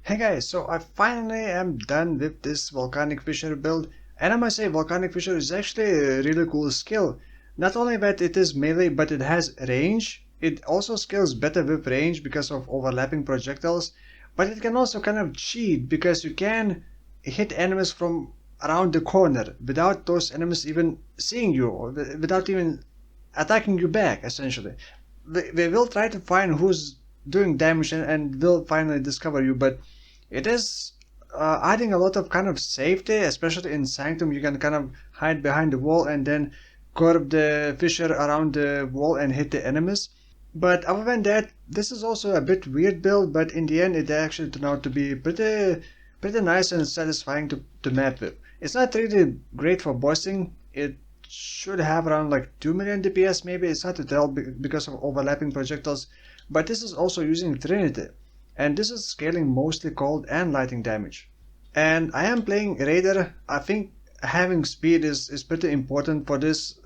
Hey guys, so I finally am done with this Volcanic Fissure build, and I must say Volcanic Fissure is actually a really cool skill. Not only that it is melee, but it has range. It also scales better with range because of overlapping projectiles, but it can also kind of cheat because you can hit enemies from around the corner without those enemies even seeing you, or without even attacking you back, essentially. They will try to find who's doing damage and will finally discover you, but it is adding a lot of kind of safety, especially in Sanctum. You can kind of hide behind the wall and then curve the fissure around the wall and hit the enemies. But other than that, this is also a bit weird build, but in the end it actually turned out to be pretty nice and satisfying to map with. It's not really great for bossing. It should have around like 2 million DPS maybe. It's hard to tell because of overlapping projectiles. But this is also using Trinity, and this is scaling mostly cold and lighting damage. And I am playing Raider. I think having speed is pretty important for this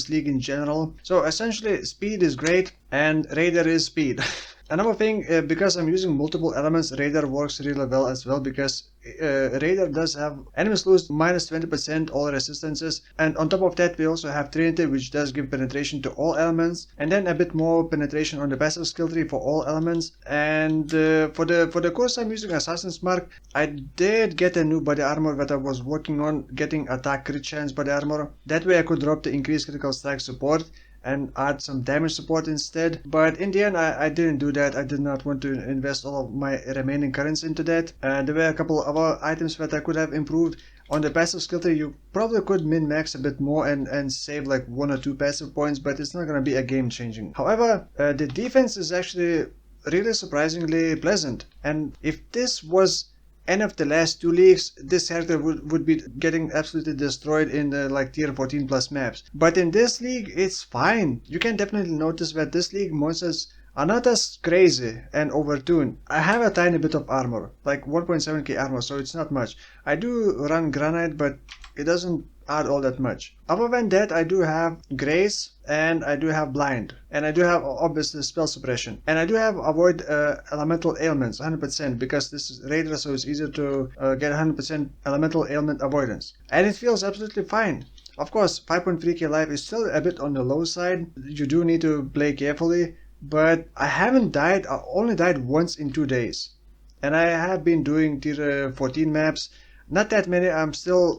league in general. So essentially speed is great and Raider is speed. Another thing, because I'm using multiple elements, Raider works really well as well, because Raider does have enemies lose minus 20% all resistances, and on top of that we also have Trinity, which does give penetration to all elements, and then a bit more penetration on the passive skill tree for all elements. And for the course I'm using Assassin's Mark, I did get a new body armor that I was working on getting attack crit chance body armor. That way I could drop the increased critical strike support and add some damage support instead. But in the end I didn't do that. I did not want to invest all of my remaining currents into that. There were a couple of other items that I could have improved. On the passive skill tree you probably could min-max a bit more and save like 1 or 2 passive points, but it's not gonna be a game changing. However, the defense is actually really surprisingly pleasant, and if this was any of the last two leagues, this character would be getting absolutely destroyed in like tier 14 plus maps. But in this league, it's fine. You can definitely notice that this league monsters are not as crazy and overtuned. I have a tiny bit of armor, like 1.7k armor, so it's not much. I do run granite, but it doesn't add all that much. Other than that, I do have grace, and I do have blind, and I do have obviously spell suppression, and I do have avoid elemental ailments 100% because this is Raider, so it's easier to get 100% elemental ailment avoidance, and it feels absolutely fine. Of course, 5.3k life is still a bit on the low side. You do need to play carefully, but I haven't died. I only died once in 2 days, and I have been doing tier 14 maps. Not that many. I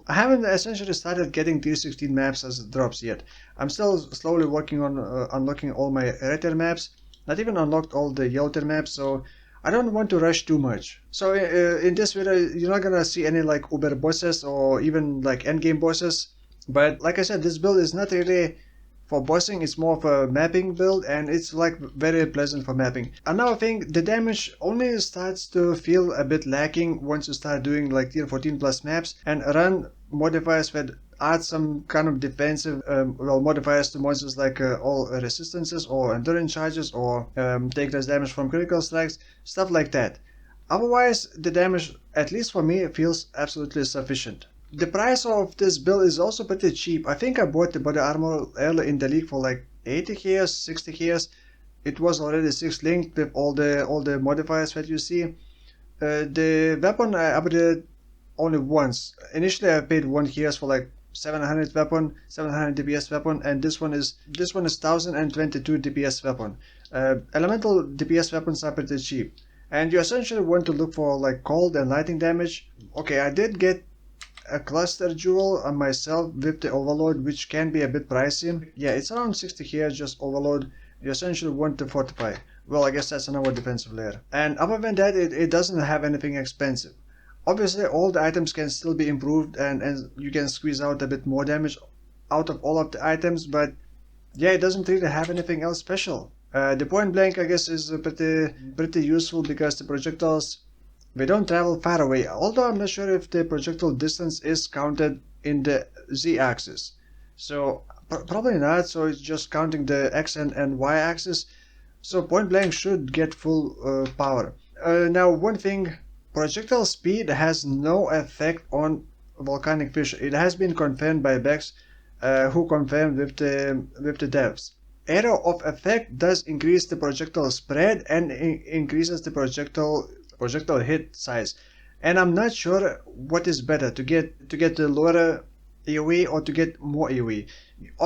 haven't essentially started getting tier 16 maps as drops yet. I'm still slowly working on unlocking all my red tier maps. Not even unlocked all the yellow tier maps, so I don't want to rush too much. So in this video, you're not gonna see any like uber bosses or even like endgame bosses. But like I said, this build is not really for bossing. It's more of a mapping build, and it's like very pleasant for mapping. Another thing, the damage only starts to feel a bit lacking once you start doing like tier 14 plus maps and run modifiers that add some kind of defensive modifiers to monsters, like all resistances or endurance charges or take less damage from critical strikes, stuff like that. Otherwise, the damage, at least for me, feels absolutely sufficient. The price of this build is also pretty cheap. I think I bought the body armor early in the league for like 80 gears, 60 gears. It was already 6 linked with all the modifiers that you see. The weapon I upgraded only once. Initially I paid 1 gears for like 700 weapon, 700 DPS weapon, and this one is 1022 DPS weapon. Elemental DPS weapons are pretty cheap, and you essentially want to look for like cold and lighting damage. Okay, I did get a cluster jewel on myself with the overload, which can be a bit pricey. Yeah, it's around 60 here, just overload. You essentially want to fortify. Well, I guess that's another defensive layer. And other than that, it doesn't have anything expensive. Obviously, all the items can still be improved, and you can squeeze out a bit more damage out of all of the items, but yeah, it doesn't really have anything else special. The point blank, I guess, is pretty useful because the projectiles, they don't travel far away, although I'm not sure if the projectile distance is counted in the z-axis. So probably not, so it's just counting the x and y axis. So point blank should get full power. Now one thing, projectile speed has no effect on Volcanic Fissure. It has been confirmed by Bex, who confirmed with the devs. Area of effect does increase the projectile spread and increases the projectile projectile hit size. And I'm not sure what is better, to get the lower AoE or to get more AoE.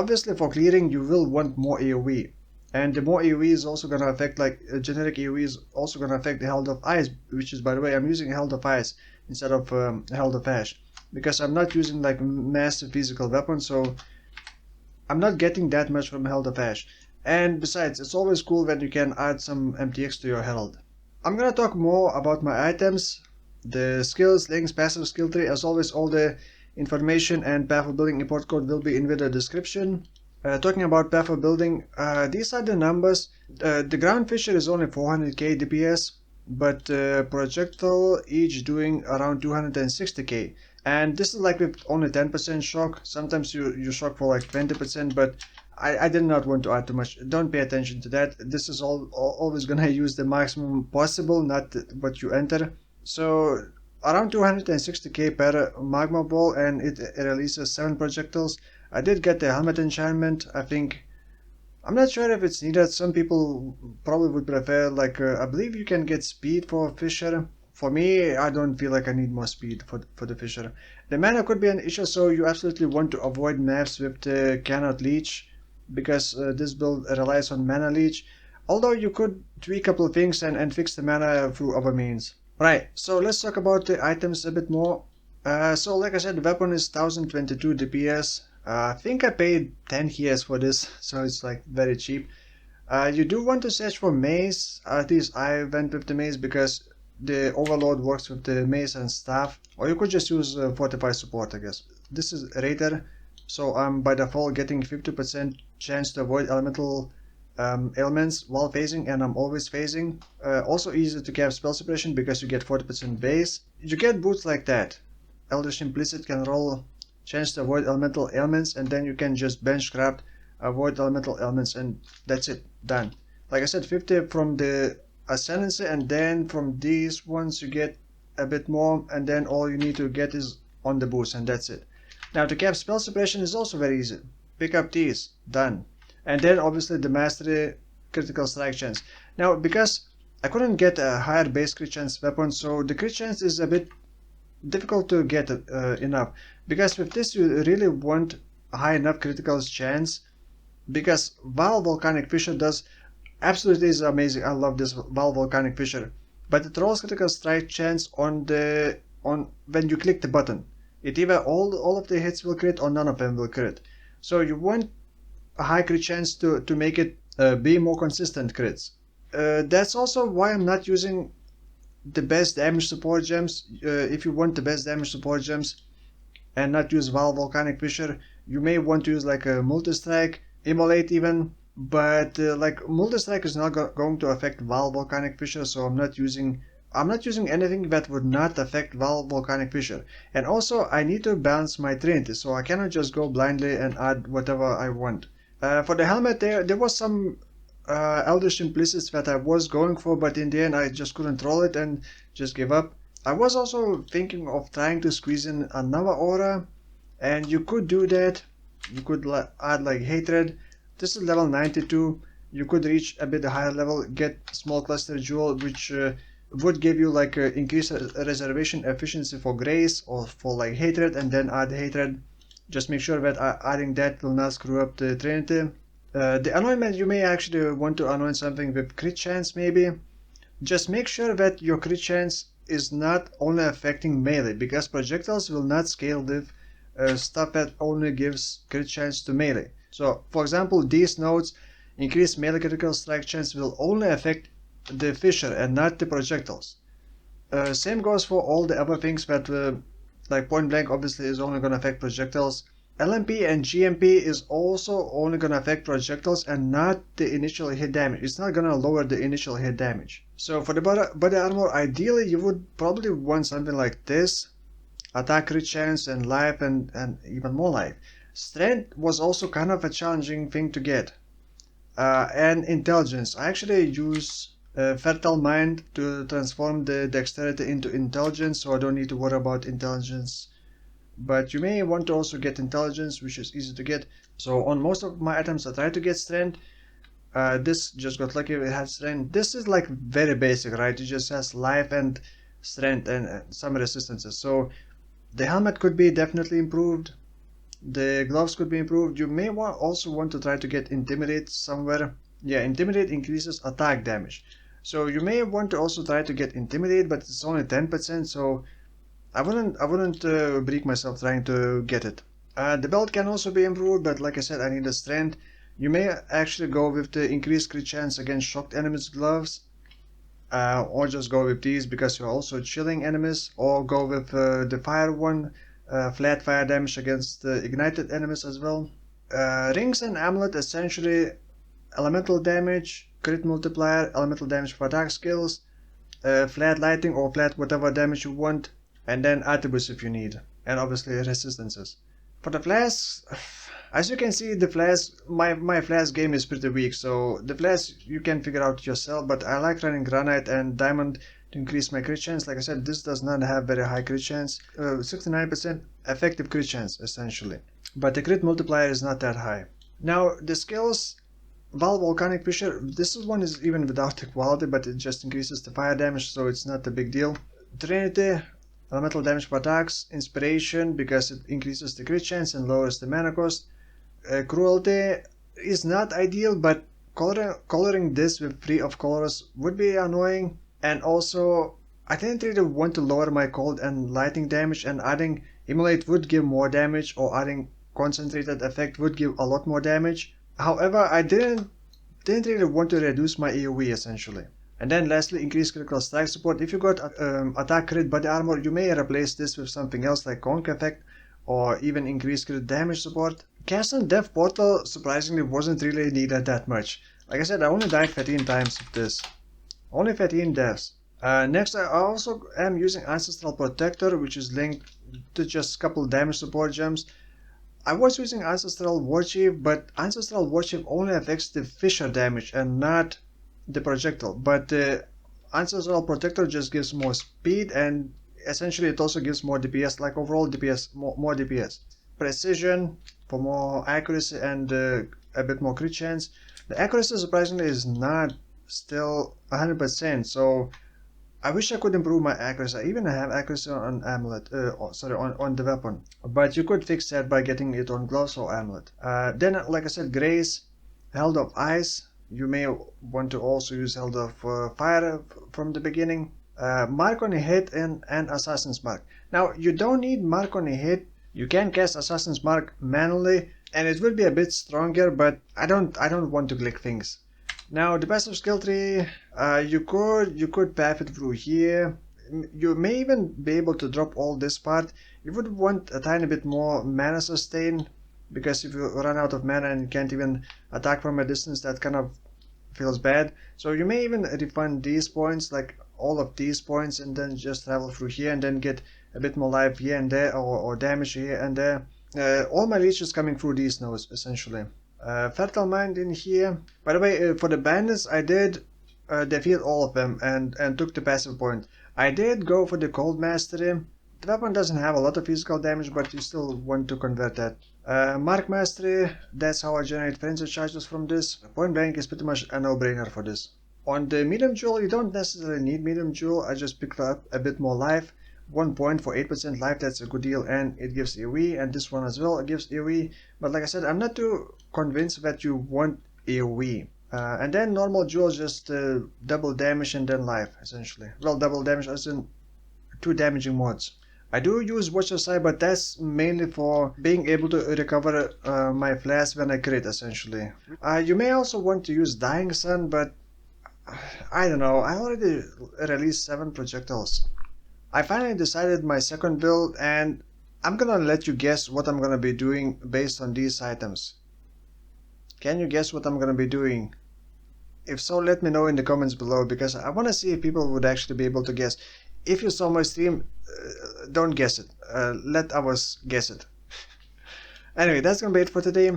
Obviously for clearing you will want more AoE, and the more AoE is also going to affect, like generic AoE is also going to affect the Herald of Ice, which is, by the way, I'm using Herald of Ice instead of Herald of Ash because I'm not using like massive physical weapons, so I'm not getting that much from Herald of Ash. And besides, it's always cool when you can add some MTX to your Herald. I'm gonna talk more about my items, the skills, links, passive skill tree. As always, all the information and path of building import code will be in the description. Talking about path of building, these are the numbers. The ground fissure is only 400k DPS, but projectile each doing around 260k. And this is like with only 10% shock. Sometimes you shock for like 20%, but I did not want to add too much. Don't pay attention to that. This is always gonna use the maximum possible, not what you enter. So around 260k per magma ball, and it releases 7 projectiles. I did get the helmet enchantment. I'm not sure if it's needed. Some people probably would prefer, like, I believe you can get speed for Fissure. For me, I don't feel like I need more speed for the Fissure. The mana could be an issue, so you absolutely want to avoid maps with the cannot leech, because this build relies on mana leech. Although you could tweak a couple of things and fix the mana through other means. Right, so let's talk about the items a bit more. So like I said, the weapon is 1022 DPS. I think I paid 10 years for this, so it's like very cheap. You do want to search for mace. At least I went with the mace because the overload works with the mace and staff. Or you could just use fortify support, I guess. This is Raider, so I'm by default getting 50% chance to avoid elemental ailments while phasing, and I'm always phasing. Also easy to cap spell suppression because you get 40% base. You get boots like that. Eldritch Implicit can roll chance to avoid elemental ailments, and then you can just bench craft, avoid elemental ailments, and that's it, done. Like I said, 50 from the Ascendancy, and then from these ones you get a bit more, and then all you need to get is on the boost, and that's it. Now to cap spell suppression is also very easy. Pick up these, done. And then obviously the mastery critical strike chance. Now because I couldn't get a higher base crit chance weapon, so the crit chance is a bit difficult to get enough, because with this you really want a high enough critical chance, because while Volcanic Fissure does absolutely is amazing, I love this while Volcanic Fissure, but it rolls critical strike chance on when you click the button. It either all of the hits will crit or none of them will crit. So you want a high crit chance to make it be more consistent crits. That's also why I'm not using the best damage support gems. If you want the best damage support gems and not use Val Volcanic Fissure, you may want to use like a Multi-Strike, Immolate even, but like Multi-Strike is not going to affect Val Volcanic Fissure, so I'm not using anything that would not affect Val Volcanic Fissure. And also I need to balance my Trinity, so I cannot just go blindly and add whatever I want. For the helmet there was some Eldritch Implicits that I was going for, but in the end I just couldn't roll it and just give up. I was also thinking of trying to squeeze in another aura, and you could do that. You could add like Hatred. This is level 92. You could reach a bit higher level, get Small Cluster Jewel, which would give you like increased reservation efficiency for Grace or for like Hatred, and then add Hatred. Just make sure that adding that will not screw up the Trinity. The anointment, you may actually want to anoint something with crit chance maybe. Just make sure that your crit chance is not only affecting melee, because projectiles will not scale with stuff that only gives crit chance to melee. So for example, these nodes, increased melee critical strike chance, will only affect the fissure and not the projectiles. Same goes for all the other things that like point blank obviously is only going to affect projectiles. LMP and GMP is also only going to affect projectiles and not the initial hit damage. It's not going to lower the initial hit damage. So for the body armor, ideally you would probably want something like this. Attack crit chance and life and even more life. Strength was also kind of a challenging thing to get. And intelligence. I actually use Fertile Mind to transform the dexterity into intelligence, so I don't need to worry about intelligence. But you may want to also get intelligence, which is easy to get. So on most of my items I try to get strength. This just got lucky, it has strength. This is like very basic, right? It just has life and strength and some resistances. So the helmet could be definitely improved. The gloves could be improved. You may also want to try to get Intimidate somewhere. Yeah, Intimidate increases attack damage. So you may want to also try to get Intimidate, but it's only 10%, so I wouldn't break myself trying to get it. The belt can also be improved, but like I said, I need a strength. You may actually go with the increased crit chance against shocked enemies gloves, or just go with these because you're also chilling enemies, or go with the fire one, flat fire damage against ignited enemies as well. Rings and amulet essentially elemental damage, crit multiplier, elemental damage for attack skills, flat lighting or flat whatever damage you want, and then attributes if you need, and obviously resistances. For the flasks, as you can see, the flask, my flask game is pretty weak, so the flask you can figure out yourself, but I like running granite and diamond to increase my crit chance. Like I said, this does not have very high crit chance, 69% effective crit chance essentially, but the crit multiplier is not that high. Now the skills, Volcanic Fissure, this one is even without equality, but it just increases the fire damage, so it's not a big deal. Trinity, elemental damage for attacks. Inspiration, because it increases the crit chance and lowers the mana cost. Cruelty is not ideal, but coloring this with free of colors would be annoying. And also, I didn't really want to lower my cold and lightning damage, and adding Immolate would give more damage, or adding Concentrated Effect would give a lot more damage. However, I didn't really want to reduce my AoE essentially. And then lastly, increase critical strike support. If you got attack crit body armor, you may replace this with something else like Conk Effect, or even increase crit damage support. Cast on Death Portal surprisingly wasn't really needed that much. Like I said, I only died 13 times with this. Only 13 deaths. Next, I also am using Ancestral Protector, which is linked to just a couple damage support gems. I was using Ancestral Warchief, but Ancestral Warchief only affects the fissure damage and not the projectile. But Ancestral Protector just gives more speed, and essentially it also gives more DPS, like overall DPS, more DPS. Precision for more accuracy and a bit more crit chance. The accuracy surprisingly is not still 100%, so I wish I could improve my accuracy. I even have accuracy on amulet, on the weapon, but you could fix that by getting it on gloves or amulet. Then, like I said, grace, held of ice. You may want to also use held of fire from the beginning. Mark on a hit and assassin's mark. Now you don't need mark on a hit. You can cast assassin's mark manually, and it will be a bit stronger, but I don't want to click things. Now the passive skill tree, you could path it through here. You may even be able to drop all this part. You would want a tiny bit more mana sustain, because if you run out of mana and you can't even attack from a distance, that kind of feels bad. So you may even refund these points, like all of these points, and then just travel through here and then get a bit more life here and there, or damage here and there. All my leeches coming through these nodes essentially. Fertile Mind in here. By the way, for the bandits, I did defeat all of them and took the passive point. I did go for the Cold Mastery. The weapon doesn't have a lot of physical damage, but you still want to convert that. Mark Mastery, that's how I generate frenzy charges from this. Point blank is pretty much a no-brainer for this. On the Medium Jewel, you don't necessarily need Medium Jewel. I just picked up a bit more life. 1 point for 8% life, that's a good deal, and it gives AoE, and this one as well, it gives AoE. But like I said, I'm not too convinced that you want AoE. And then normal jewel, just double damage and then life, essentially. Well, double damage as in 2 damaging mods. I do use Watcher's Eye, but that's mainly for being able to recover my flask when I crit, essentially. You may also want to use Dying Sun, but I don't know, I already released 7 projectiles. I finally decided my second build, and I'm gonna let you guess what I'm gonna be doing based on these items. Can you guess what I'm gonna be doing? If so, let me know in the comments below, because I wanna see if people would actually be able to guess. If you saw my stream, don't guess it. Let others guess it. Anyway, that's gonna be it for today.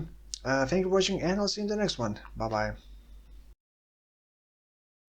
Thank you for watching, and I'll see you in the next one. Bye bye.